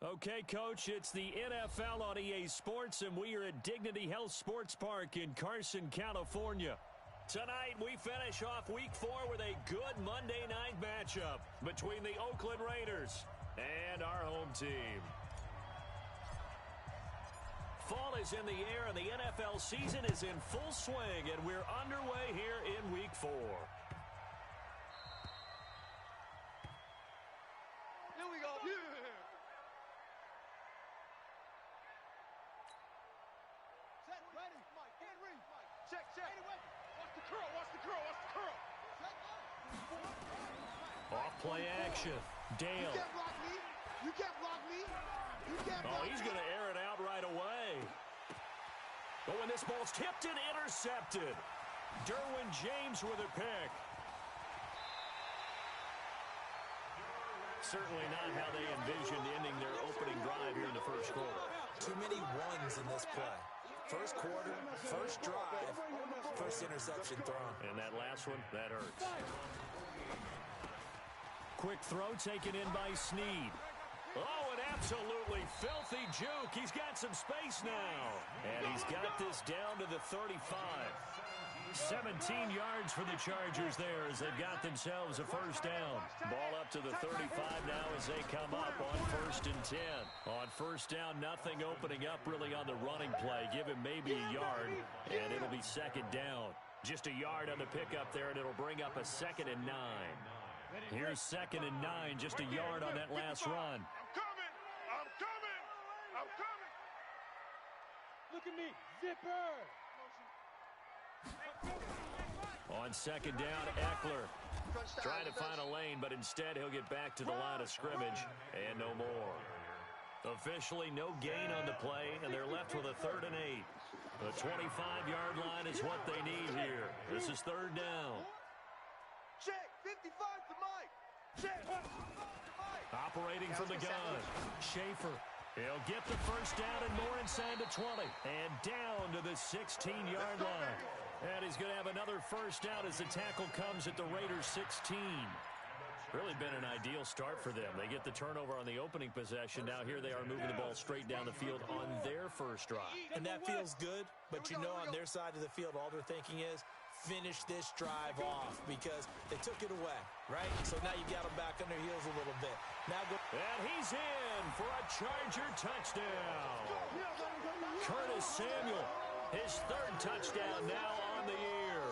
Okay, Coach, it's the NFL on EA Sports, and we are at Dignity Health Sports Park in Carson, California. Tonight, we finish off Week 4 with a good Monday night matchup between the Oakland Raiders and our home team. Fall is in the air, and the NFL season is in full swing, and we're underway here in Week 4. Here we go. Yeah. Set, ready. Mike, get ready. Check. Anyway, watch the curl. Off play action. Dale. You can't block me. You can't block me. Oh, he's going to air it out right away. Oh, and this ball's tipped and intercepted. Derwin James with a pick. Certainly not how they envisioned ending their opening drive here in the first quarter. Too many ones in this play. First quarter, first drive, first interception thrown. And that last one, that hurts. Quick throw taken in by Snead. Oh, an absolutely filthy juke. He's got some space now. And he's got this down to the 35. 17 yards for the Chargers there as they've got themselves a first down. Ball up to the 35 now as they come up on 1st and 10. On first down, nothing opening up really on the running play. Give him maybe a yard, and it'll be 2nd down. Just a yard on the pickup there, and ittle bring up a 2nd and 9. Here's 2nd and 9, just a yard on that last run. I'm coming! Look at me, zipper! On 2nd down, Eckler trying to find a lane, but instead he'll get back to the line of scrimmage and no more. Officially no gain on the play, and they're left with a 3rd and 8. The 25-yard line is what they need here. This is 3rd down. Check, 55 to Mike. Check, 55 to Mike. Operating from the gun, Schaefer. He'll get the first down and more inside the 20. And down to the 16-yard line. And he's going to have another first down as the tackle comes at the Raiders' 16. Really been an ideal start for them. They get the turnover on the opening possession. Now here they are moving the ball straight down the field on their first drive. And that feels good, but you know on their side of the field all they're thinking is, finish this drive off because they took it away, right? So now you got them back on their heels a little bit. Now go. And he's in for a Charger touchdown. Curtis Samuel, his 3rd touchdown now on the year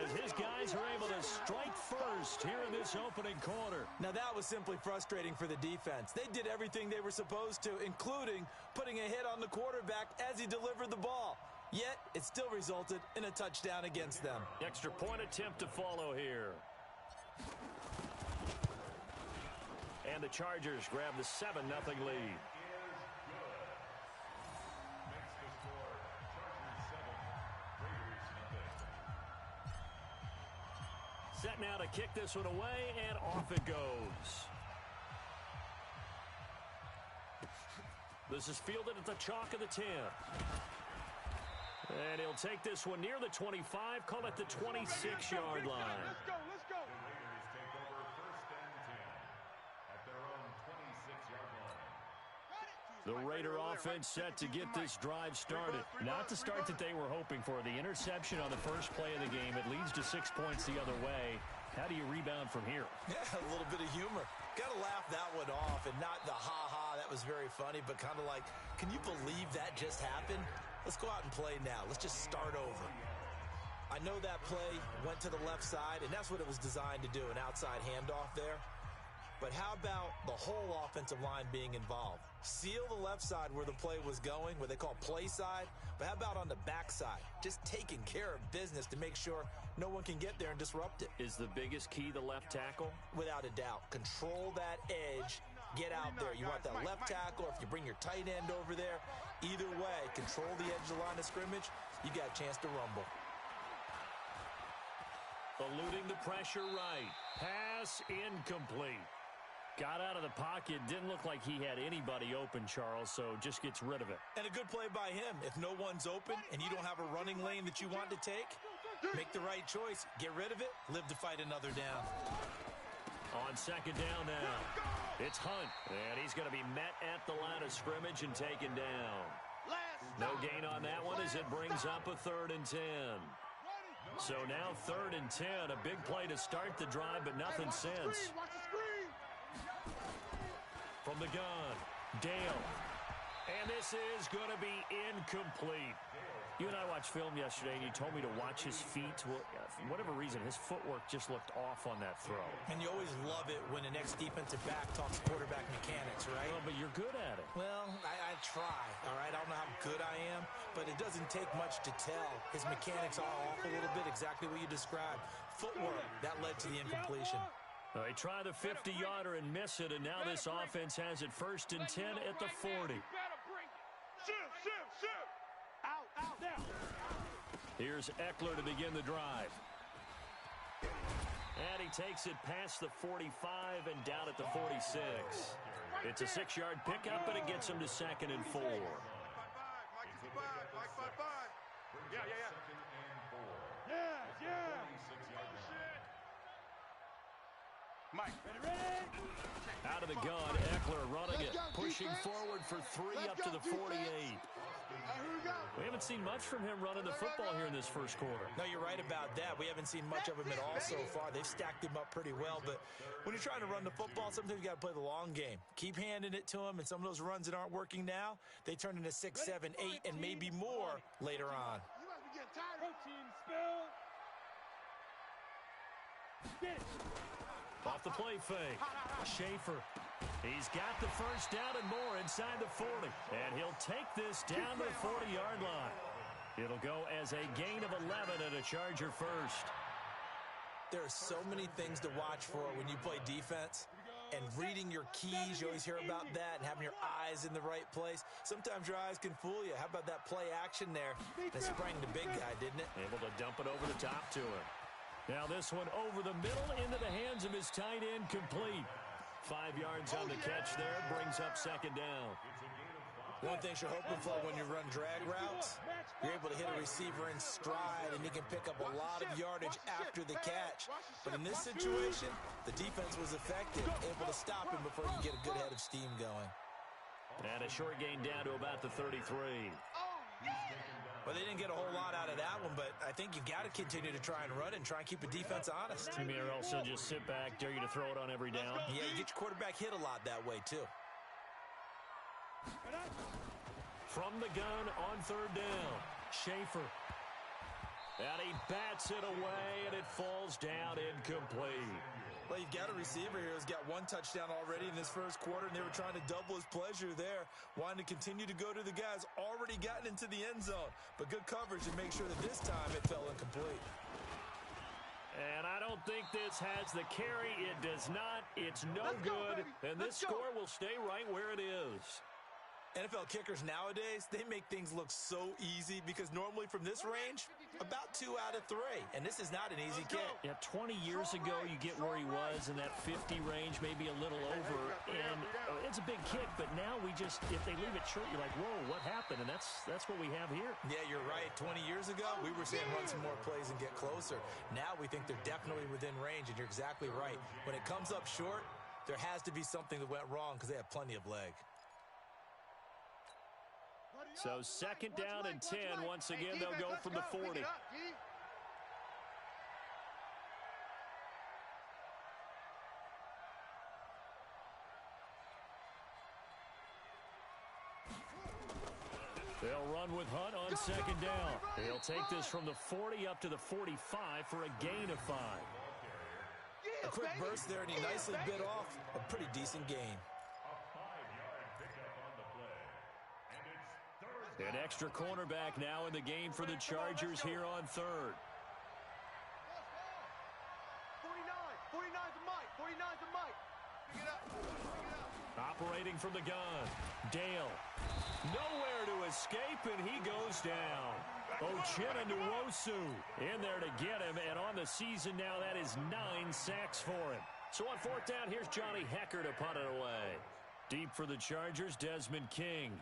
as his guys are able to strike first here in this opening quarter. Now that was simply frustrating for the defense. They did everything they were supposed to, including putting a hit on the quarterback as he delivered the ball. Yet, it still resulted in a touchdown against them. Extra point attempt to follow here. And the Chargers grab the 7-0 lead. Set now to kick this one away, and off it goes. This is fielded at the chalk of the 10. And he'll take this one near the 25, call it the 26-yard line. Let's go. Raiders take over 1st and 10 at their own 26-yard line. The Raider offense set to get this drive started. Not the start that they were hoping for. The interception on the first play of the game. It leads to 6 points the other way. How do you rebound from here? Yeah, a little bit of humor. Got to laugh that one off, and not the ha-ha, that was very funny, but kind of like, can you believe that just happened? Let's go out and play now. Let's just start over. I know that play went to the left side, and that's what it was designed to do, an outside handoff there. But how about the whole offensive line being involved? Seal the left side where the play was going, what they call play side. But how about on the back side? Just taking care of business to make sure no one can get there and disrupt it. Is the biggest key the left tackle? Without a doubt. Control that edge. Get out there. You want that left tackle, or if you bring your tight end over there. Either way, control the edge of the line of scrimmage. You got a chance to rumble. Eluding the pressure right. Pass incomplete. Got out of the pocket. Didn't look like he had anybody open, Charles, so just gets rid of it. And a good play by him. If no one's open and you don't have a running lane that you want to take, make the right choice. Get rid of it. Live to fight another down. On 2nd down now. It's Hunt, and he's going to be met at the line of scrimmage and taken down. No gain on that one as it brings up a 3rd and 10. So now 3rd and 10, a big play to start the drive, but nothing since. From the gun, Dale. And this is going to be incomplete. You and I watched film yesterday, and you told me to watch his feet. Well, for whatever reason, his footwork just looked off on that throw. And you always love it when the next defensive back talks quarterback mechanics, right? Well, but you're good at it. Well, I try, all right? I don't know how good I am, but it doesn't take much to tell. His mechanics are off a little bit, exactly what you described. Footwork, that led to the incompletion. Well, they try the 50-yarder and miss it, and now this offense has it 1st and 10 at the 40. Here's Eckler to begin the drive. And he takes it past the 45 and down at the 46. It's a 6-yard pickup, and it gets him to 2nd and 4. Mike. Out of the gun, Eckler running it, pushing forward for 3 up to the 48. We haven't seen much from him running the football here in this first quarter. No, you're right about that. We haven't seen much of him at all so far. They've stacked him up pretty well, but when you're trying to run the football, sometimes you got to play the long game. Keep handing it to him, and some of those runs that aren't working now, they turn into 6, 7, 8, and maybe more later on. You must be getting tired. Protein spill. Off the play fake. Schaefer. He's got the first down and more inside the 40. And he'll take this down to the 40-yard line. It'll go as a gain of 11 and a Charger first. There are so many things to watch for when you play defense. And reading your keys, you always hear about that, and having your eyes in the right place. Sometimes your eyes can fool you. How about that play action there? That sprang the big guy, didn't it? Able to dump it over the top to him. Now this one over the middle into the hands of his tight end, complete. 5 yards on the catch there, brings up 2nd down. One thing you're hoping for when you run drag routes, you're able to hit a receiver in stride, and he can pick up a lot of yardage after the catch. But in this situation, the defense was effective, able to stop him before you get a good head of steam going. And a short gain down to about the 33. Well, they didn't get a whole lot out of that one, but I think you've got to continue to try and run and try and keep the defense honest. You mean or else they'll just sit back, dare you to throw it on every down? Yeah, you get your quarterback hit a lot that way, too. From the gun on 3rd down, Schaefer. And he bats it away, and it falls down incomplete. Well, you've got a receiver here who's got 1 touchdown already in this first quarter, and they were trying to double his pleasure there, wanting to continue to go to the guys already gotten into the end zone. But good coverage to make sure that this time it fell incomplete. And I don't think this has the carry. It does not. It's no good. And this score will stay right where it is. NFL kickers nowadays, they make things look so easy because normally from this range, about 2 out of 3. And this is not an easy kick. Yeah, 20 years ago, you get where he was in that 50 range, maybe a little over. And it's a big kick, but now we just, if they leave it short, you're like, whoa, what happened? And that's what we have here. Yeah, you're right. 20 years ago, we were saying run some more plays and get closer. Now we think they're definitely within range, and you're exactly right. When it comes up short, there has to be something that went wrong because they have plenty of leg. So 2nd down and 10. Once again, they'll go from the 40. They'll run with Hunt on 2nd down. They'll take this from the 40 up to the 45 for a gain of 5. A quick burst there, and he nicely bit off a pretty decent gain. An extra cornerback now in the game for the Chargers here on 3rd. 49 to Mike. 49 to Mike. Pick it up. Operating from the gun. Dale. Nowhere to escape, and he goes down. Uchenna Nwosu in there to get him, and on the season now, that is 9 sacks for him. So on 4th down, here's Johnny Hecker to punt it away. Deep for the Chargers, Desmond King.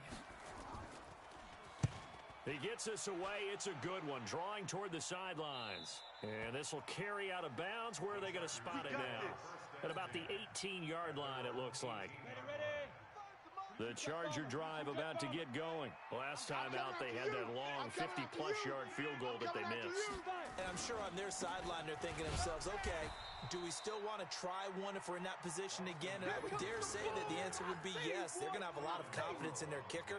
He gets this away. It's a good one, drawing toward the sidelines. And this will carry out of bounds. Where are they going to spot it now? At about the 18-yard line, it looks like. The Charger drive about to get going. Last time out, they had that long 50-plus yard field goal that they missed. And I'm sure on their sideline, they're thinking to themselves, okay, do we still want to try one if we're in that position again? And I would dare say that the answer would be yes. They're going to have a lot of confidence in their kicker.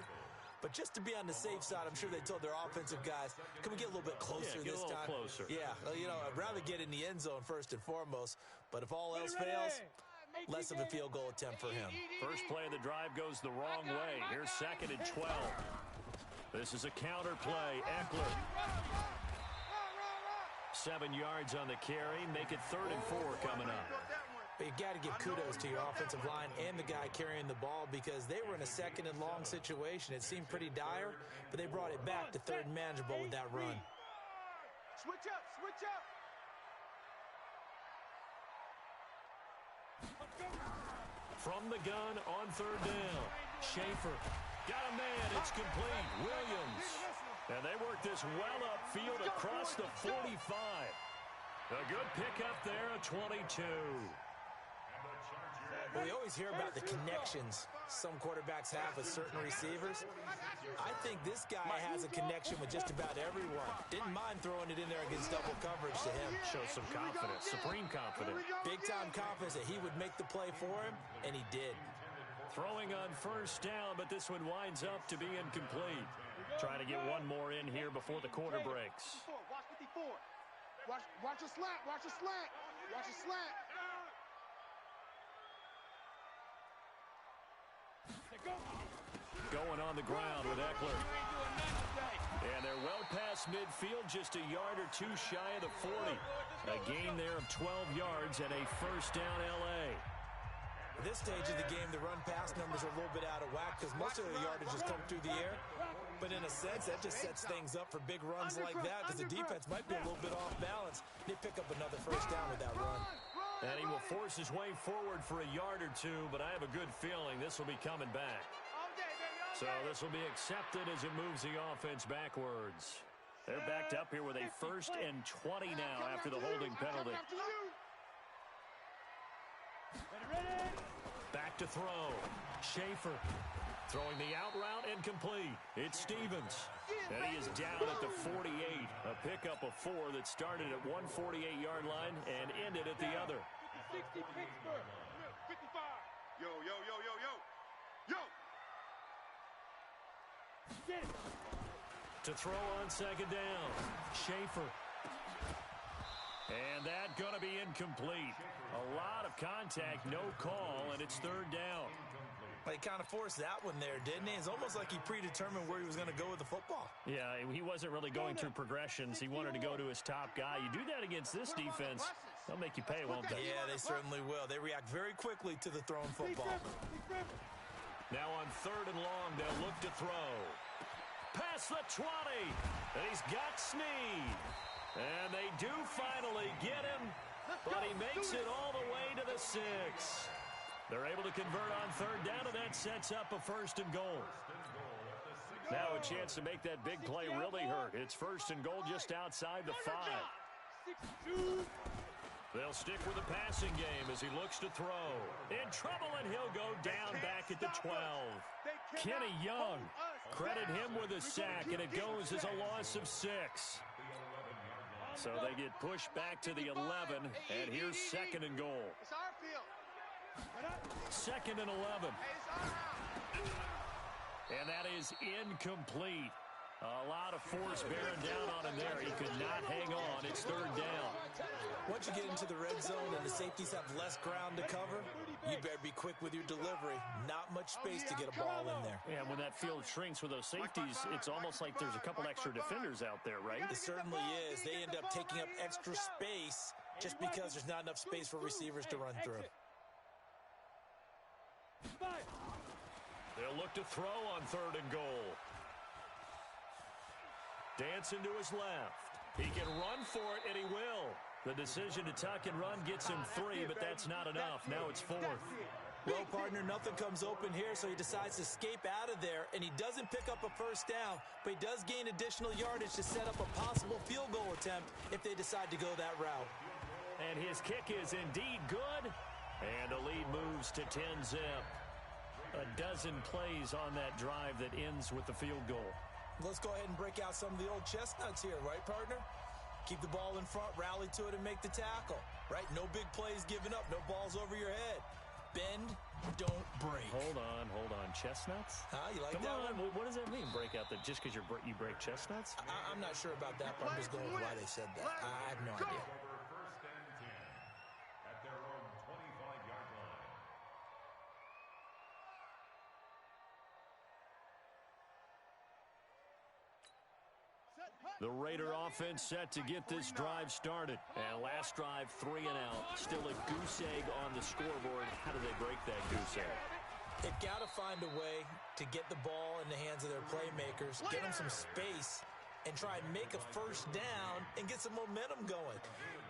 But just to be on the safe side, I'm sure they told their offensive guys, can we get a little bit closer this time? Closer. Yeah, you know, I'd rather get in the end zone first and foremost. But if all else fails, less of a field goal attempt for him. First play of the drive goes the wrong way. Here's 2nd and 12. This is a counter play. Eckler. 7 yards on the carry. Make it 3rd and 4 coming up. But you got to give kudos to your offensive line and the guy carrying the ball because they were in a 2nd and long situation. It seemed pretty dire, but they brought it back to 3rd and manageable with that run. Switch up, switch up. From the gun on 3rd down. Schaefer got a man. It's complete. Williams. And they work this well upfield across the 45. A good pickup there at 22. Well, we always hear about the connections some quarterbacks have with certain receivers. I think this guy has a connection with just about everyone. Didn't mind throwing it in there against double coverage to him. Shows some confidence, supreme confidence. Big-time confidence that he would make the play for him, and he did. Throwing on 1st down, but this one winds up to be incomplete. Trying to get one more in here before the quarter breaks. Watch 54. Watch a slant. Watch a slant. Watch a slant. Going on the ground with Eckler. And they're well past midfield, just a yard or 2 shy of the 40. A gain there of 12 yards and a 1st down L.A. At this stage of the game, the run-pass numbers are a little bit out of whack because most of the yardage has come through the air. But in a sense, that just sets things up for big runs like that because the defense might be a little bit off balance. They pick up another 1st down with that run. And he will force his way forward for a yard or 2, but I have a good feeling this will be coming back. So this will be accepted as it moves the offense backwards. They're backed up here with a 1st and 20 now after the holding penalty. Back to throw. Schaefer throwing the out route incomplete. It's Stevens. And he is down at the 48. A pickup of 4 that started at 148-yard line and ended at the other. 60 Pittsburgh. 55. Yo, yo, yo, yo, yo. Yo. To throw on 2nd down. Schaefer. And that going to be incomplete. A lot of contact, no call, and it's 3rd down. But he kind of forced that one there, didn't he? It's almost like he predetermined where he was going to go with the football. Yeah, he wasn't really going through progressions. He wanted to go to his top guy. You do that against this defense, they'll make you pay, won't they? Yeah, they certainly will. They react very quickly to the thrown football. Now on 3rd and long, they'll look to throw. Past the 20, and he's got Snead. And they do finally get him, but he makes it all the way to the 6. They're able to convert on 3rd down, and that sets up a 1st and goal. Now a chance to make that big play really hurt. It's 1st and goal just outside the 5. They'll stick with the passing game as he looks to throw. In trouble, and he'll go down back at the 12. Kenny Young, credit him with a sack, and it goes as a loss of 6. So they get pushed back to the 11, and here's 2nd and goal. It's our field. 2nd and 11. And that is incomplete. A lot of force bearing down on him there. He could not hang on. It's 3rd down. Once you get into the red zone and the safeties have less ground to cover, you better be quick with your delivery. Not much space to get a ball in there. Yeah, when that field shrinks with those safeties, it's almost like there's a couple extra defenders out there, right? It certainly is. They end up taking up extra space just because there's not enough space for receivers to run through. They'll look to throw on 3rd and goal. Dancing to his left. He can run for it, and he will. The decision to tuck and run gets him 3, but that's not enough. Now it's 4th. Well, partner, nothing comes open here, so he decides to escape out of there, and he doesn't pick up a 1st down, but he does gain additional yardage to set up a possible field goal attempt if they decide to go that route. And his kick is indeed good, And the lead moves to 10-zip. A dozen plays on that drive that ends with the field goal. Let's go ahead and break out some of the old chestnuts here, right, partner? Keep the ball in front, rally to it, and make the tackle, right? No big plays given up, no balls over your head. Bend, don't break. Hold on. Chestnuts? You like Come that on, one? what does that mean, break out? That just because you break chestnuts? I'm not sure about that, but I'm just going with why they said that. I have no idea. First and 10 at their own 25-yard line. The Raider offense set to get this drive started. And last drive, 3 and out. Still a goose egg on the scoreboard. How do they break that goose egg? They've got to find a way to get the ball in the hands of their playmakers, get them some space, and try and make a first down and get some momentum going.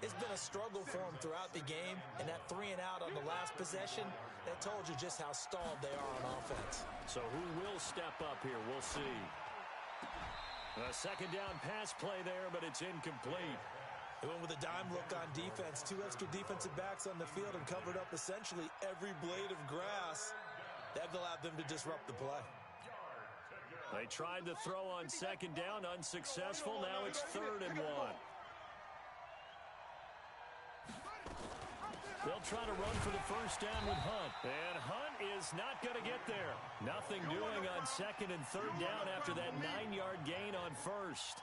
It's been a struggle for them throughout the game, and that 3 and out on the last possession, that told you just how stalled they are on offense. So who will step up here? We'll see. A second down pass play there, but it's incomplete. They went with a dime look on defense. 2 extra defensive backs on the field and covered up essentially every blade of grass. That allowed them to disrupt the play. They tried to throw on second down, unsuccessful. Now it's 3rd and 1. They'll try to run for the first down with Hunt. And Hunt is not going to get there. Nothing doing on 2nd and 3rd down after that 9-yard gain on 1st.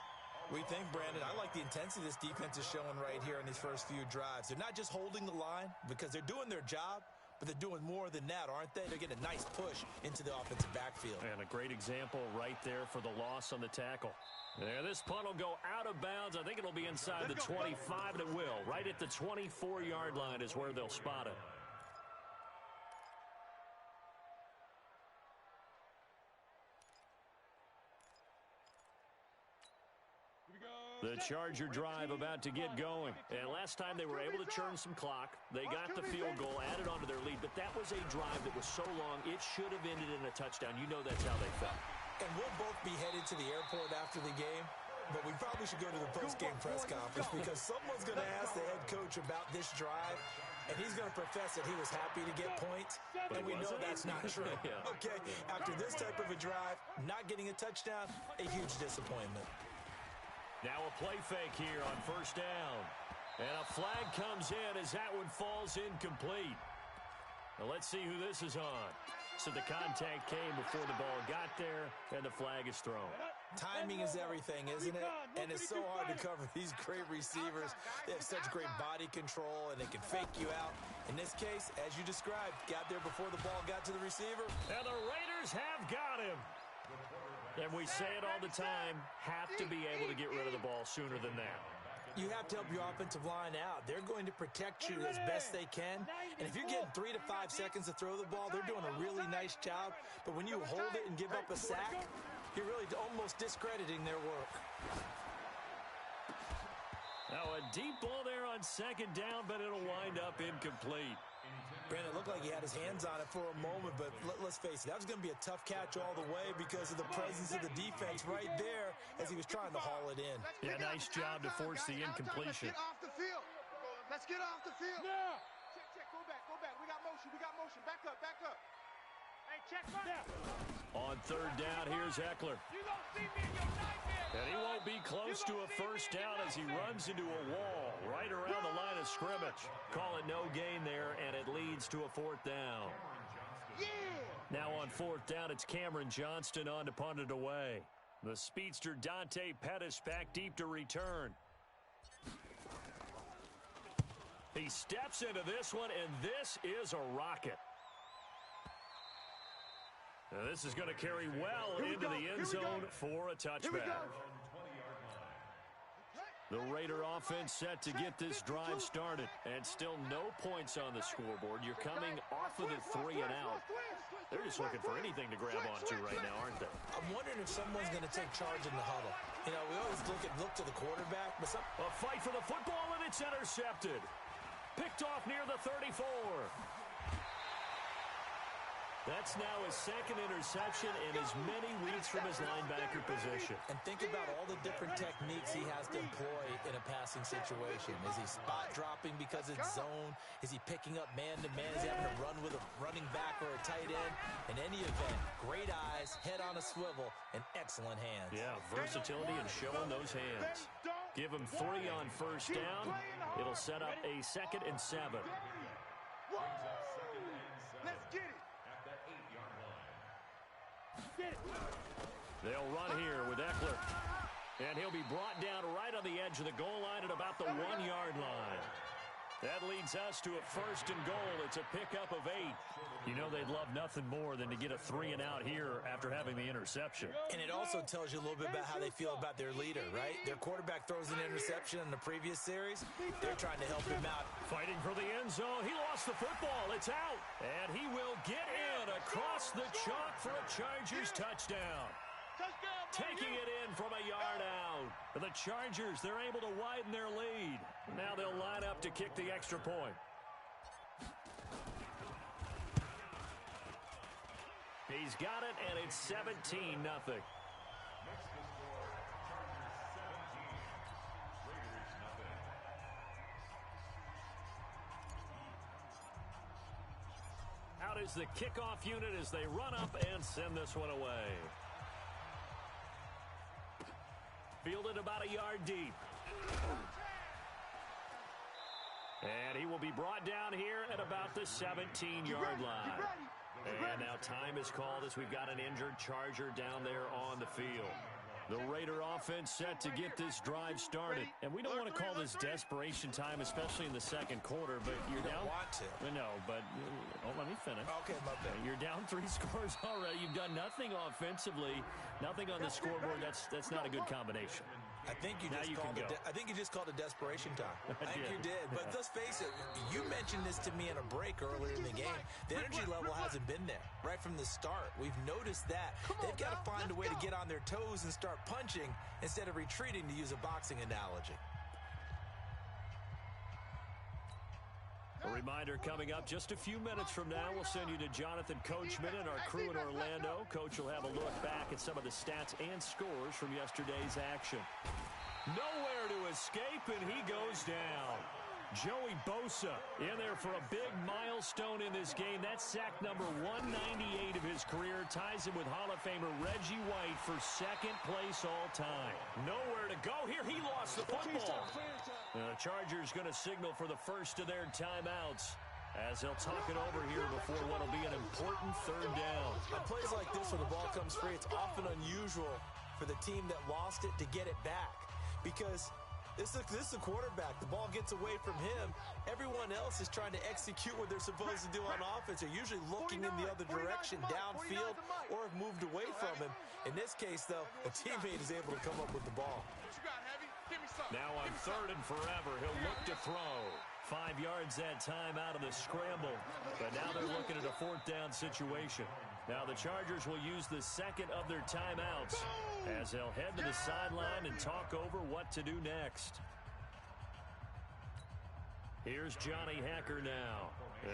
We think, Brandon, I like the intensity this defense is showing right here in these first few drives. They're not just holding the line because they're doing their job, but they're doing more than that, aren't they? They're getting a nice push into the offensive backfield. And a great example right there for the loss on the tackle. There, this punt will go out of bounds. I think it'll be inside the 25, and it will. Right at the 24-yard line is where they'll spot it. The Charger drive about to get going. And last time they were able to churn some clock. They got the field goal, added on to their lead. But that was a drive that was so long, it should have ended in a touchdown. You know that's how they felt. And we'll both be headed to the airport after the game. But we probably should go to the post-game press conference because someone's going to ask the head coach about this drive. And he's going to profess that he was happy to get points. And we know that's not true. Yeah. Okay, after this type of a drive, not getting a touchdown, a huge disappointment. Now a play fake here on first down. And a flag comes in as that one falls incomplete. Now let's see who this is on. So the contact came before the ball got there, and the flag is thrown. Timing is everything, isn't it? And it's so hard to cover these great receivers. They have such great body control, and they can fake you out. In this case, as you described, got there before the ball got to the receiver. And the Raiders have got him. And we say it all the time, have to be able to get rid of the ball sooner than that. You have to help your offensive line out. They're going to protect you as best they can. And if you're getting 3 to 5 seconds to throw the ball, they're doing a really nice job. But when you hold it and give up a sack, you're really almost discrediting their work. Now a deep ball there on second down, but it'll wind up incomplete. Brandon, it looked like he had his hands on it for a moment, but let's face it, that was going to be a tough catch all the way because of the presence of the defense right there as he was trying to haul it in. Yeah, nice job to force the incompletion. Let's get off the field. Let's get off the field. Yeah. Check, go back. We got motion. Back up. Hey, check back. On third down, here's Eckler. You gonna see me in your nightmare. And he won't be close to a first down as he runs into a wall right around the line of scrimmage. Call it no gain there, and it leads to a 4th down. Yeah. Now on 4th down, it's Cameron Johnston on to punt it away. The speedster Dante Pettis back deep to return. He steps into this one, and this is a rocket. Now this is going to carry well into the end zone for a touchback. The Raider offense set to get this drive started, and still no points on the scoreboard. You're coming off of the 3 and out. They're just looking for anything to grab onto right now, aren't they? I'm wondering if someone's going to take charge in the huddle. You know, we always look to the quarterback, but A fight for the football, and it's intercepted. Picked off near the 34. That's now his second interception in as many weeks from his linebacker position. And think about all the different techniques he has to employ in a passing situation. Is he spot dropping because it's zone? Is he picking up man-to-man? Is he having to run with a running back or a tight end? In any event, great eyes, head on a swivel, and excellent hands. Yeah, versatility and showing those hands. Give him 3 on first down. It'll set up a 2nd and 7. Let's get it. At the 8-yard line. They'll run here with Eckler. And he'll be brought down right on the edge of the goal line at about the 1-yard line. That leads us to a 1st and goal. It's a pickup of 8. You know they'd love nothing more than to get a 3-and-out here after having the interception. And it also tells you a little bit about how they feel about their leader, right? Their quarterback throws an interception in the previous series. They're trying to help him out. Fighting for the end zone. He lost the football. It's out. And he will get in across the chalk for a Chargers touchdown. Taking it in from a yard out. The Chargers, they're able to widen their lead. Now they'll line up to kick the extra point. He's got it, and it's 17-0. Out is the kickoff unit as they run up and send this one away. Fielded about a yard deep. And he will be brought down here at about the 17-yard line. And now time is called as we've got an injured Charger down there on the field. The Raider offense set to get this drive started. And we don't want to call this desperation time, especially in the second quarter, but you're down. Don't want to. No, but let me finish. Okay, my bad. You're down 3 scores already. You've done nothing offensively, nothing on the scoreboard. That's not a good combination. I think you just called it desperation time. I think you did. But let's face it, you mentioned this to me in a break earlier in the game. The energy level hasn't been there right from the start. We've noticed that. They've got to find a way to get on their toes and start punching instead of retreating, to use a boxing analogy. A reminder coming up just a few minutes from now, we'll send you to Jonathan Coachman and our crew in Orlando. Coach will have a look back at some of the stats and scores from yesterday's action. Nowhere to escape, and he goes down. Joey Bosa in there for a big milestone in this game. That's sack number 198 of his career. Ties him with Hall of Famer Reggie White for 2nd place all time. Nowhere to go here. He lost the football. The Chargers going to signal for the first of their timeouts as they'll talk it over here before what will be an important 3rd down. On plays like this where the ball comes free, it's often unusual for the team that lost it to get it back, because this is a quarterback. The ball gets away from him. Everyone else is trying to execute what they're supposed to do on offense. They're usually looking in the other direction, downfield, or have moved away from him. In this case, though, a teammate is able to come up with the ball. Now on 3rd and forever, he'll look to throw. 5 yards that time out of the scramble. But now they're looking at a 4th down situation. Now the Chargers will use the 2nd of their timeouts as they'll head to the sideline and talk over what to do next. Here's Johnny Hacker now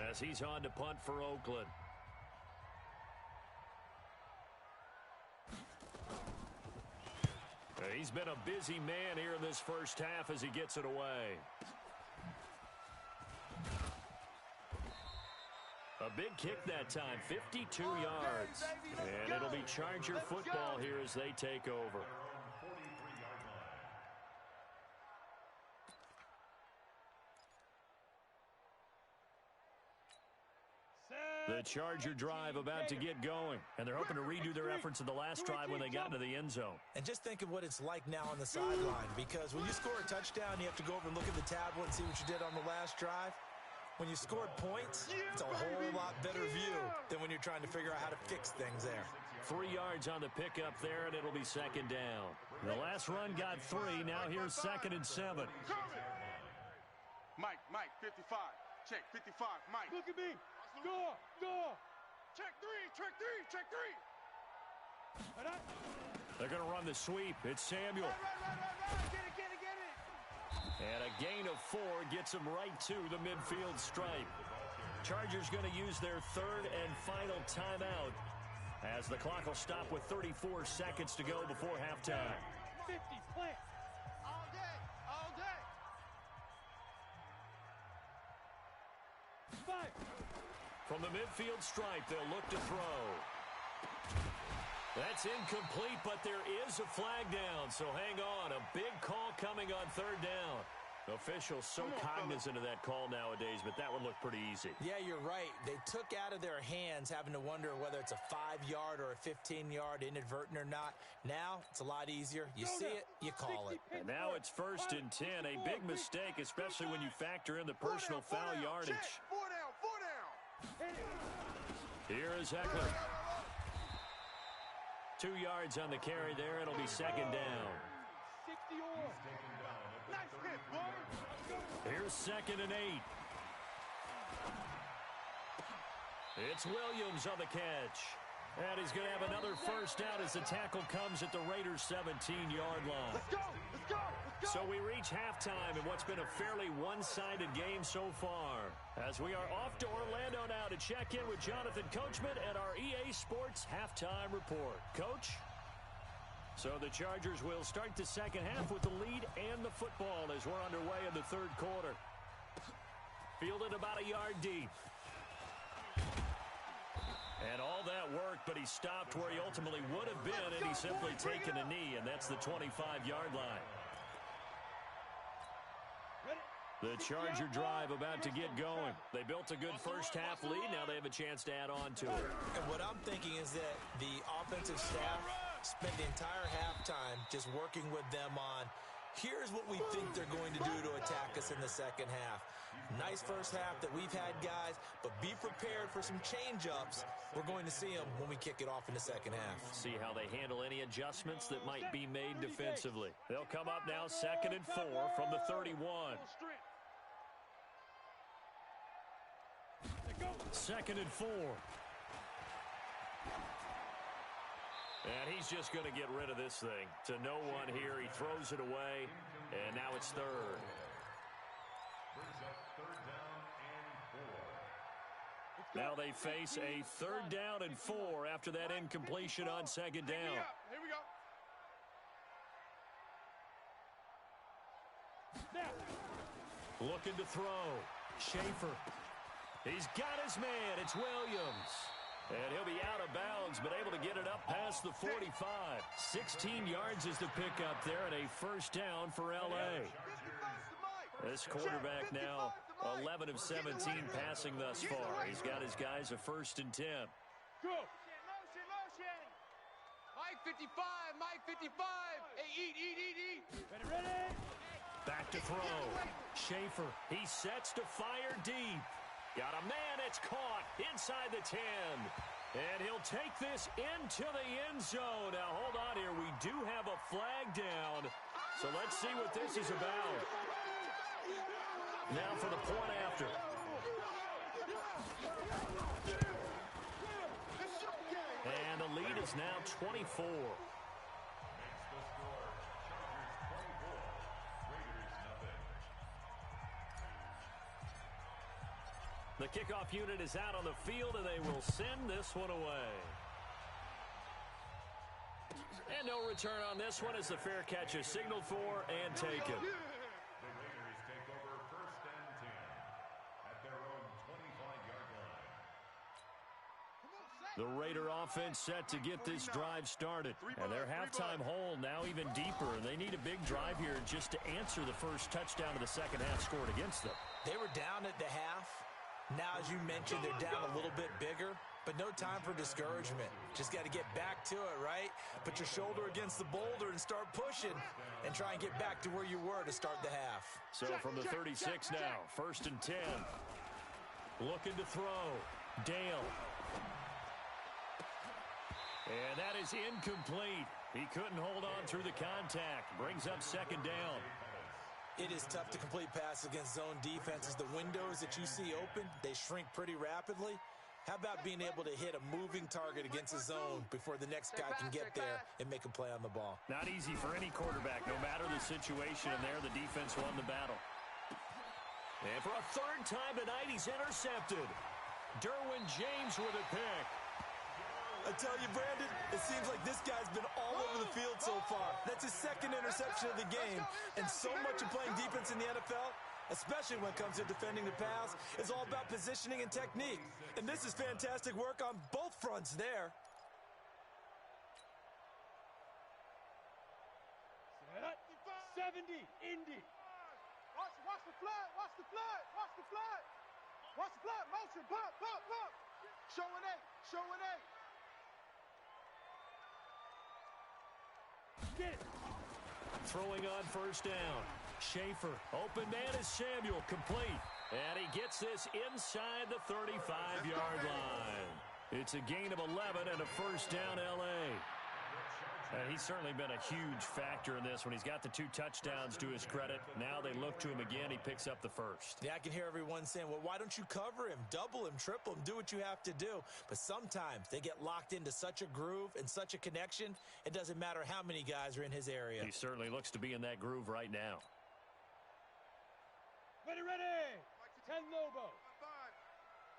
as he's on to punt for Oakland. He's been a busy man here in this first half as he gets it away. A big kick that time, 52 yards. And it'll be Charger football here as they take over. The Charger drive about to get going, and they're hoping to redo their efforts in the last drive when they got into the end zone. And just think of what it's like now on the sideline, because when you score a touchdown, you have to go over and look at the tablet and see what you did on the last drive. When you scored points, it's a whole lot better view than when you're trying to figure out how to fix things there. 3 yards on the pickup there, and it'll be 2nd down. The last run got 3. Now here's 2nd and 7. Mike, 55. Check, 55. Mike. Look at me. Go. Check 3. They're going to run the sweep. It's Samuel. Right. Get it. And a gain of 4 gets him right to the midfield stripe. Chargers going to use their third and final timeout as the clock will stop with 34 seconds to go before halftime. 50, plant. All day, all day. Five. From the midfield stripe, they'll look to throw. That's incomplete, but there is a flag down, so hang on. A big call coming on third down. Officials so cognizant of that call nowadays, but that would look pretty easy. Yeah, you're right. They took out of their hands having to wonder whether it's a 5-yard or a 15-yard inadvertent or not. Now, it's a lot easier. You see it, you call it. And now it's 1st and 10. A big mistake, especially when you factor in the personal foul yardage. Check. 4 down, 4 down. Here is Heckler. 2 yards on the carry there. It'll be 2nd down. 60 or. Nice hit, boy. Here's 2nd and 8. It's Williams on the catch. And he's going to have another first down as the tackle comes at the Raiders' 17-yard line. Let's go, let's go, let's go. So we reach halftime in what's been a fairly one-sided game so far. As we are off to Orlando now to check in with Jonathan Coachman at our EA Sports Halftime Report. Coach? So the Chargers will start the second half with the lead and the football as we're underway in the third quarter. Fielded about a yard deep. And all that work, but he stopped where he ultimately would have been, and he's simply taken a knee, and that's the 25-yard line. The Charger drive about to get going. They built a good first-half lead. Now they have a chance to add on to it. And what I'm thinking is that the offensive staff spent the entire halftime just working with them on, here's what we think they're going to do to attack us in the second half. Nice first half that we've had, guys, but be prepared for some change-ups. We're going to see them when we kick it off in the second half. See how they handle any adjustments that might be made defensively. They'll come up now 2nd and 4 from the 31. 2nd and 4. And he's just going to get rid of this thing. To no one here. He throws it away, and now it's 3rd. Now they face a 3rd down and 4 after that incompletion on 2nd down. Here we go. Looking to throw. Schaefer. He's got his man. It's Williams. And he'll be out of bounds, but able to get it up past the 45. 16 yards is the pickup there, and a first down for L.A. This quarterback now 11 of 17 passing thus far. He's got his guys a 1st and 10. Go. Motion. Mike 55, Mike 55. Hey, eat. Ready. Back to throw. Schaefer. He sets to fire deep. Got a man. It's caught inside the 10. And he'll take this into the end zone. Now, hold on here. We do have a flag down. So let's see what this is about. Now for the point after. And the lead is now 24. The kickoff unit is out on the field, and they will send this one away. And no return on this one as the fair catch is signaled for and taken. The Raider offense set to get this drive started. And their halftime hole now even deeper. And they need a big drive here just to answer the first touchdown of the second half scored against them. They were down at the half. Now, as you mentioned, they're down a little bit bigger, but no time for discouragement. Just got to get back to it, right? Put your shoulder against the boulder and start pushing and try and get back to where you were to start the half. So from the 36 now, 1st and 10. Looking to throw. Dale. And that is incomplete. He couldn't hold on through the contact. Brings up 2nd down. It is tough to complete passes against zone defenses. The windows that you see open, they shrink pretty rapidly. How about being able to hit a moving target against a zone before the next guy can get there and make a play on the ball? Not easy for any quarterback, no matter the situation. And there, the defense won the battle. And for a 3rd time tonight, he's intercepted. Derwin James with a pick. I tell you, Brandon, it seems like this guy's been all over the field so far. That's his second interception of the game. And so much of playing defense in the NFL, especially when it comes to defending the pass, is all about positioning and technique. And this is fantastic work on both fronts there. Set. 70, Indy. Watch the flag, watch the flag, watch the flag. Watch the flag, motion, pop, pop, pop. Show an 8, show an 8. Get it. Throwing on first down. Schaefer, open man is Samuel, complete. And he gets this inside the 35-yard line. It's a gain of 11 and a first down, L.A. And he's certainly been a huge factor in this when he's got the 2 touchdowns to his credit. Now they look to him again. He picks up the first. Yeah, I can hear everyone saying, well, why don't you cover him, double him, triple him, do what you have to do. But sometimes they get locked into such a groove and such a connection, it doesn't matter how many guys are in his area. He certainly looks to be in that groove right now. Ready, ready. 10 Lobo.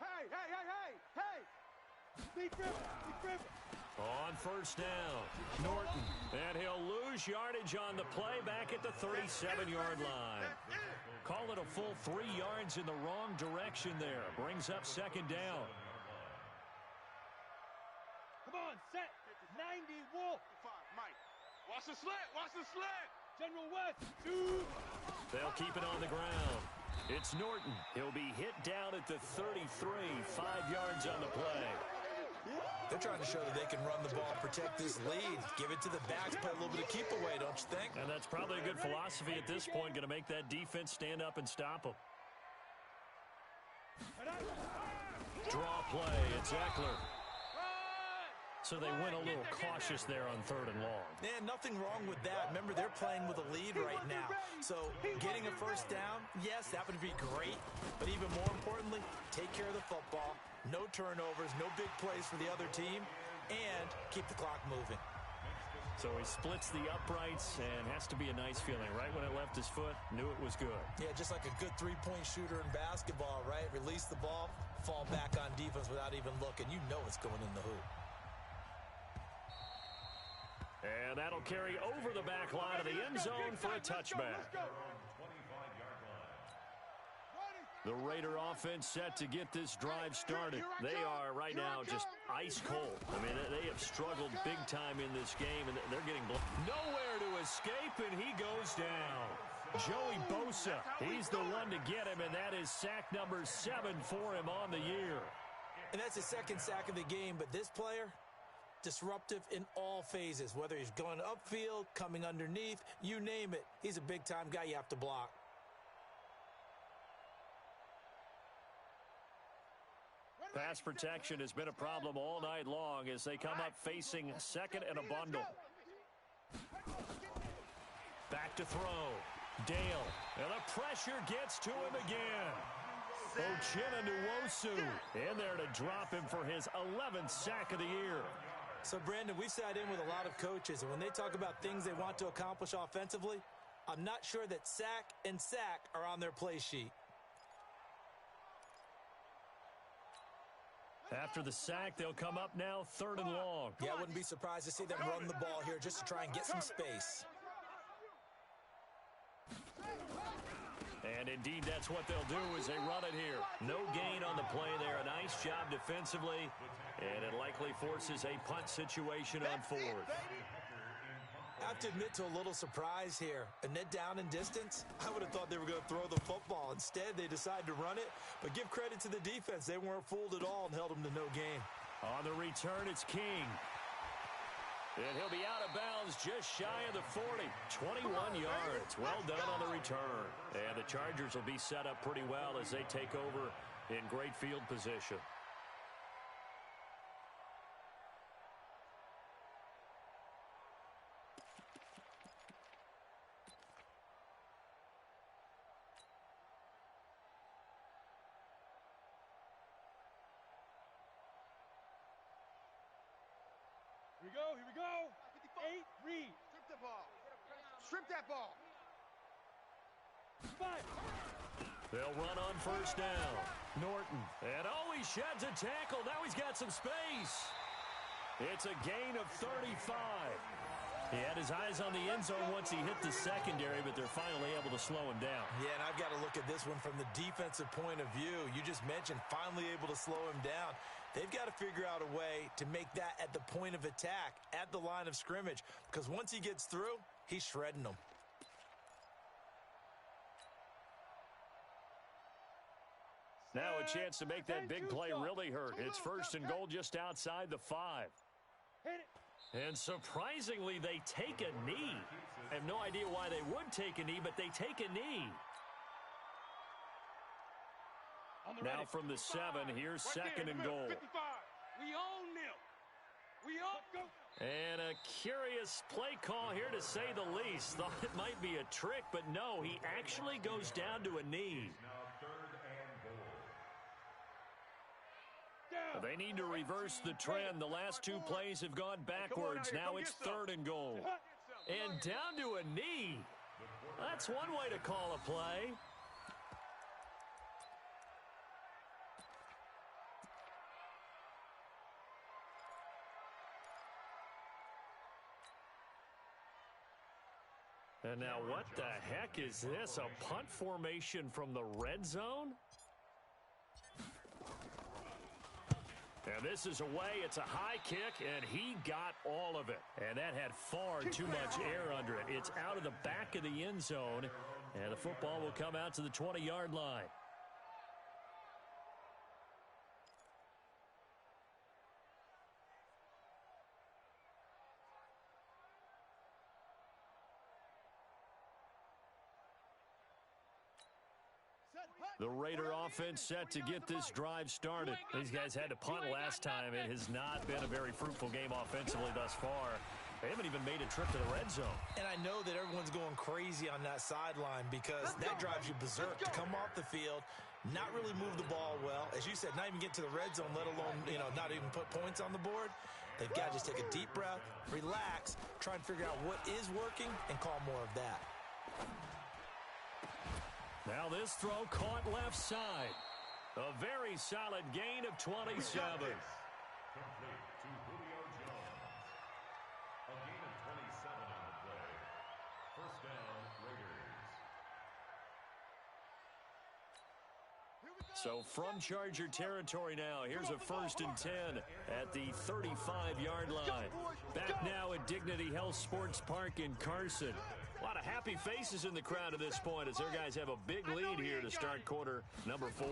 Hey, hey, hey, hey, hey. Big River, Big River. On first down, Norton, and he'll lose yardage on the play back at the 37-yard line. Call it a full 3 yards in the wrong direction there. Brings up second down. Come on, set. 90 Wolf. Mike, watch the slant, watch the slant. General West, 2. They'll keep it on the ground. It's Norton. He'll be hit down at the 33, 5 yards on the play. They're trying to show that they can run the ball, protect this lead, give it to the backs, play a little bit of keep away, don't you think? And that's probably a good philosophy at this point, going to make that defense stand up and stop them. Draw play, it's Eckler. So they went a little cautious there on 3rd and long. Yeah, nothing wrong with that. Remember, they're playing with a lead right now. So getting a first down, yes, that would be great. But even more importantly, take care of the football. No turnovers, no big plays for the other team, and keep the clock moving. So he splits the uprights, and has to be a nice feeling. Right when it left his foot, knew it was good. Yeah, just like a good three-point shooter in basketball, right? Release the ball, fall back on defense without even looking. You know it's going in the hoop. And that'll carry over the back line of the end zone for a touchback. The Raider offense set to get this drive started. They are right now just ice cold. I mean, they have struggled big time in this game, and they're getting nowhere to escape, and he goes down. Joey Bosa, he's the one to get him, and that is sack number 7 for him on the year. And that's his second sack of the game, but this player, disruptive in all phases, whether he's going upfield, coming underneath, you name it. He's a big-time guy you have to block. Pass protection has been a problem all night long as they come up facing second and a bundle. Back to throw. Dale. And the pressure gets to him again. Uchenna Nwosu in there to drop him for his 11th sack of the year. So, Brandon, we've sat in with a lot of coaches, and when they talk about things they want to accomplish offensively, I'm not sure that sack and sack are on their play sheet. After the sack, they'll come up now 3rd and long. Yeah, I wouldn't be surprised to see them run the ball here just to try and get some space. And indeed, that's what they'll do as they run it here. No gain on the play there. A nice job defensively. And it likely forces a punt situation on 4th. I have to admit to a little surprise here. A net down in distance, I would have thought they were going to throw the football. Instead, they decided to run it. But give credit to the defense. They weren't fooled at all and held them to no gain. On the return, it's King. And he'll be out of bounds just shy of the 40. 21 yards. Well done on the return. And the Chargers will be set up pretty well as they take over in great field position. Here we go, here we go. 8, read. Strip the ball. Strip that ball. 5. They'll run on first down. Norton. And he sheds a tackle. Now he's got some space. It's a gain of 35. He had his eyes on the end zone once he hit the secondary, but they're finally able to slow him down. Yeah, and I've got to look at this one from the defensive point of view. You just mentioned finally able to slow him down. They've got to figure out a way to make that at the point of attack, at the line of scrimmage, because once he gets through, he's shredding them. Now a chance to make that big play really hurt. It's 1st and goal just outside the 5. And surprisingly, they take a knee. I have no idea why they would take a knee, but they take a knee. Now from the 7, here's 2nd and goal. We own them. We own. And a curious play call here, to say the least. Thought it might be a trick, but no, he actually goes down to a knee. They need to reverse the trend. The last 2 plays have gone backwards. Now it's 3rd and goal. And down to a knee. That's one way to call a play. And now what the heck is this? A punt formation from the red zone? And this is away. It's a high kick, and he got all of it. And that had far too much air under it. It's out of the back of the end zone, and the football will come out to the 20-yard line. The Raider offense set to get this drive started. These guys had to punt last time. It has not been a very fruitful game offensively thus far. They haven't even made a trip to the red zone. And I know that everyone's going crazy on that sideline because that drives you berserk to come off the field, not really move the ball well. As you said, not even get to the red zone, let alone, not even put points on the board. They've got to just take a deep breath, relax, try and figure out what is working, and call more of that. Now this throw caught left side. A very solid gain of 27. Complete to Julio Jones. A gain of 27 on the play. 1st down, Raiders. So from Charger territory now, here's a 1st and 10 at the 35-yard line. Back now at Dignity Health Sports Park in Carson. A lot of happy faces in the crowd at this point as their guys have a big lead here to start quarter number 4.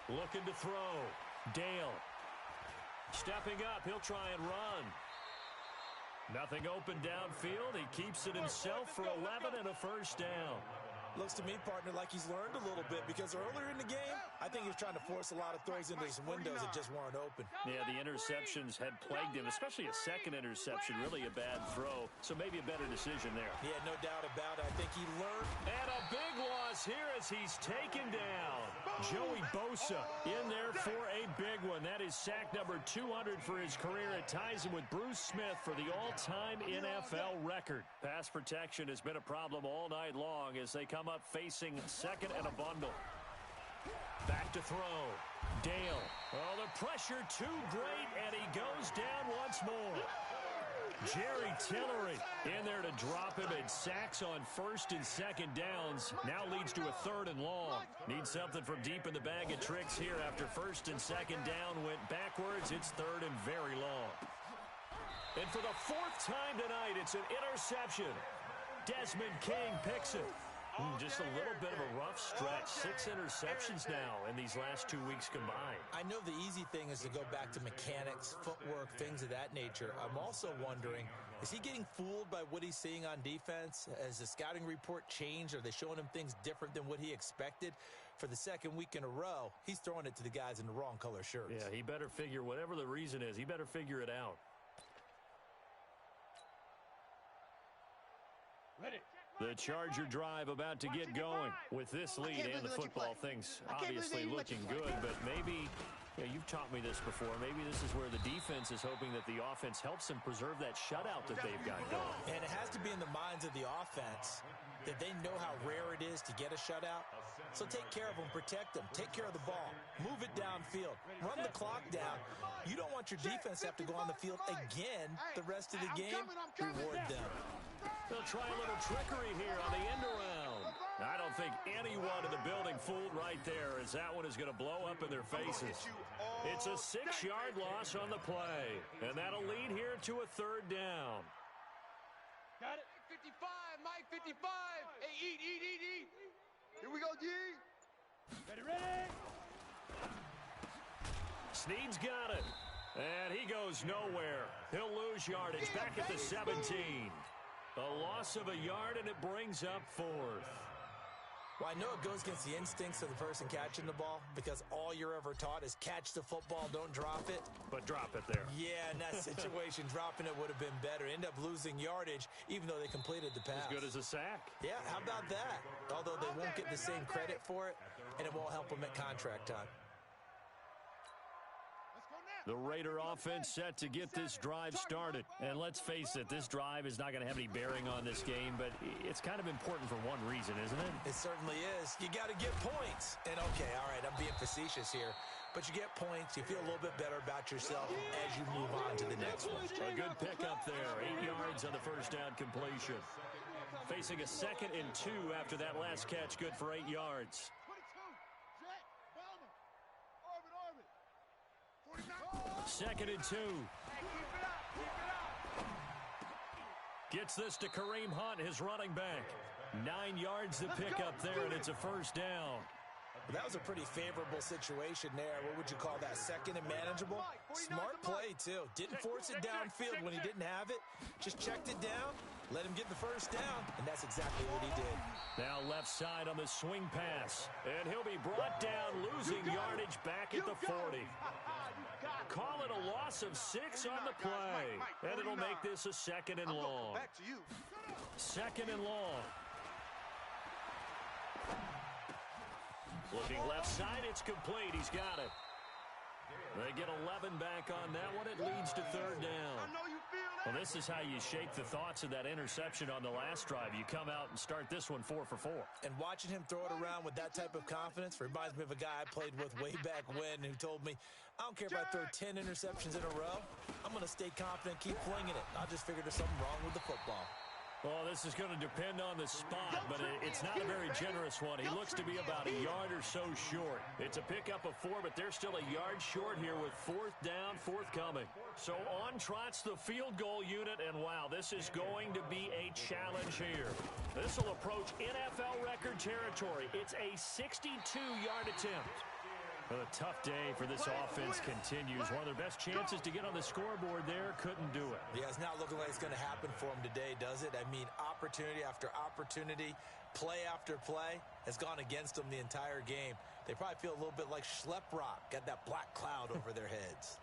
Looking to throw. Dale. Stepping up. He'll try and run. Nothing open downfield. He keeps it himself for 11 and a 1st down. Looks to me, partner, like he's learned a little bit because earlier in the game, I think he was trying to force a lot of throws into some windows that just weren't open. Yeah, the interceptions had plagued him, especially a second interception, really a bad throw. So maybe a better decision there. Yeah, no doubt about it. I think he learned. And a big loss here as he's taken down. Joey Bosa in there for a big one. That is sack number 200 for his career. It ties him with Bruce Smith for the all-time NFL record. Pass protection has been a problem all night long as they come up facing 2nd and a bundle. Back to throw. Dale. Oh, the pressure too great, and he goes down once more. Jerry Tillery in there to drop him, and sacks on 1st and 2nd downs. Now leads to a 3rd and long. Needs something from deep in the bag of tricks here after 1st and 2nd down went backwards. It's 3rd and very long. And for the 4th time tonight, it's an interception. Desmond King picks it. Just a little bit of a rough stretch. 6 interceptions now in these last 2 weeks combined. I know the easy thing is to go back to mechanics, footwork, things of that nature. I'm also wondering, is he getting fooled by what he's seeing on defense? Has the scouting report changed? Are they showing him things different than what he expected? For the 2nd week in a row, he's throwing it to the guys in the wrong color shirts. Yeah, he better figure, whatever the reason is, he better figure it out. Ready. The Charger drive about to get going with this lead and the football. Things obviously looking good, but maybe Yeah, you've taught me this before. Maybe this is where the defense is hoping that the offense helps them preserve that shutout that they've got going. And it has to be in the minds of the offense that they know how rare it is to get a shutout. So take care of them, protect them, take care of the ball, move it downfield, run the clock down. You don't want your defense to have to go on the field again the rest of the game. Reward them. They'll try a little trickery here on the end around. I don't think anyone in the building fooled right there, as that one is going to blow up in their faces. It's a 6-yard loss on the play, and that'll lead here to a 3rd down. Got it. 55, Mike, 55. Hey, eat. Here we go, G. Ready. Snead's got it, and he goes nowhere. He'll lose yardage back at the 17. A loss of a yard, and it brings up 4th. Well, I know it goes against the instincts of the person catching the ball because all you're ever taught is catch the football, don't drop it. But drop it there. Yeah, in that situation, dropping it would have been better. End up losing yardage, even though they completed the pass. As good as a sack. Yeah, how about that? Although they won't get the same credit for it, and it won't help them at contract time. The Raider offense set to get this drive started. And let's face it, this drive is not going to have any bearing on this game, but it's kind of important for one reason, isn't it? It certainly is. You got to get points. And, okay, all right, I'm being facetious here, but you get points, you feel a little bit better about yourself as you move on to the next one. A good pickup there, 8 yards on the first down completion. Facing a 2nd and 2 after that last catch, good for 8 yards. 2nd and 2. Gets this to Kareem Hunt, his running back. 9 yards to pick up there, and it's a first down. Well, that was a pretty favorable situation there. What would you call that? 2nd and manageable? Smart play, too. Didn't force it downfield when he didn't have it. Just checked it down, let him get the first down, and that's exactly what he did. Now left side on the swing pass, and he'll be brought down, losing yardage back at the 40. Call it a loss of 6 on the play, and it'll make this a 2nd and long. 2nd and long. Looking left side, it's complete. He's got it. They get 11 back on that one. It leads to 3rd down. Well, this is how you shake the thoughts of that interception on the last drive. You come out and start this one 4 for 4. And watching him throw it around with that type of confidence reminds me of a guy I played with way back when who told me, I don't care if I throw 10 interceptions in a row. I'm going to stay confident, keep flinging it. I just figured there's something wrong with the football. Well, this is going to depend on the spot, but it's not a very generous one. He looks to be about a yard or so short. It's a pickup of 4, but they're still a yard short here with 4th down, forthcoming. So on trots the field goal unit, and wow, this is going to be a challenge here. This will approach NFL record territory. It's a 62-yard attempt. Well, a tough day for this offense continues. One of their best chances to get on the scoreboard there, couldn't do it. Yeah, it's not looking like it's going to happen for them today, does it? I mean, opportunity after opportunity, play after play has gone against them the entire game. They probably feel a little bit like Schlep Rock, got that black cloud over their heads.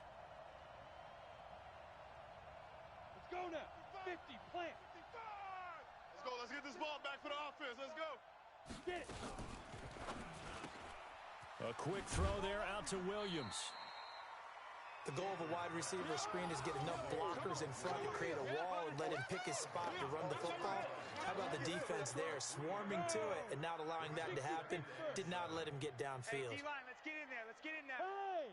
Let's go now. 50, plant. Let's go. Let's get this ball back for the offense. Let's go. Get it. A quick throw there out to Williams. The goal of a wide receiver screen is get enough blockers in front to create a wall and let him pick his spot to run the football. How about the defense there, swarming to it and not allowing that to happen? Did not let him get downfield. Hey, D-line, let's get in there. Let's get in there. Hey!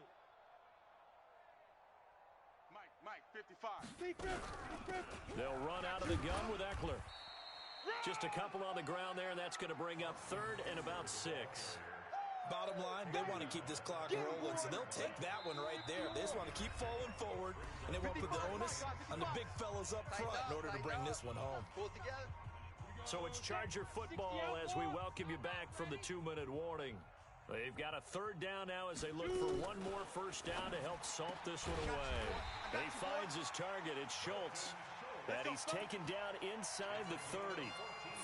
Mike, 55. Defense. They'll run out of the gun with Eckler. Just a couple on the ground there, and that's going to bring up 3rd and about 6. Bottom line, they want to keep this clock rolling, so they'll take that one right there. They just want to keep falling forward, and they want to put the onus on the big fellas up front in order to bring this one home. So it's Charger football as we welcome you back from the 2-minute warning. They've got a 3rd down now as they look for one more first down to help salt this one away. He finds his target. It's Schultz. And he's taken down inside the 30.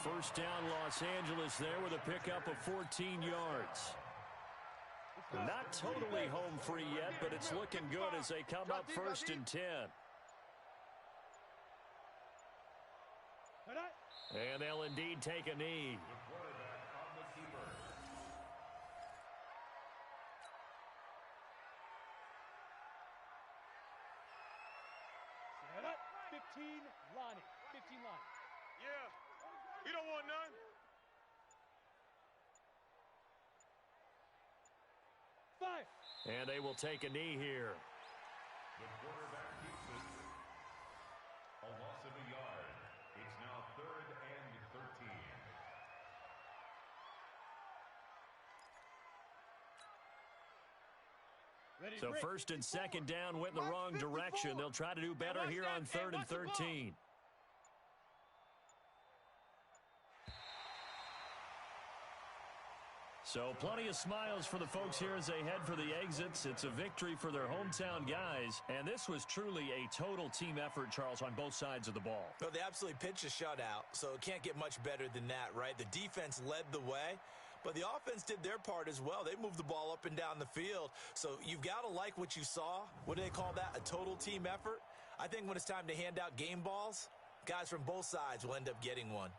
First down Los Angeles there with a pickup of 14 yards. Not totally home free yet, but it's looking good as they come up 1st and 10. And they'll indeed take a knee. 15, Lonnie. 15, Lonnie. Yeah. You don't want none. Five. And they will take a knee here. The quarterback keeps it. A loss of a yard. It's now 3rd and 13. Ready, So break. first and second down went in the wrong direction. They'll try to do better here on 3rd and 13. So plenty of smiles for the folks here as they head for the exits. It's a victory for their hometown guys. And this was truly a total team effort, Charles, on both sides of the ball. Well, they absolutely pitched a shutout, so it can't get much better than that, right? The defense led the way, but the offense did their part as well. They moved the ball up and down the field. So you've got to like what you saw. What do they call that? A total team effort? I think when it's time to hand out game balls, guys from both sides will end up getting one.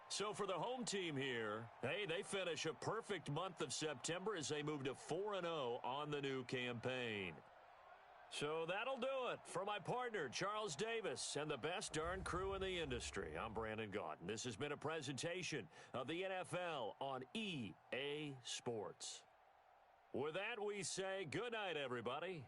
So for the home team here, hey, they finish a perfect month of September as they move to 4-0 on the new campaign. So that'll do it for my partner, Charles Davis, and the best darn crew in the industry. I'm Brandon Gaudin. This has been a presentation of the NFL on EA Sports. With that, we say good night, everybody.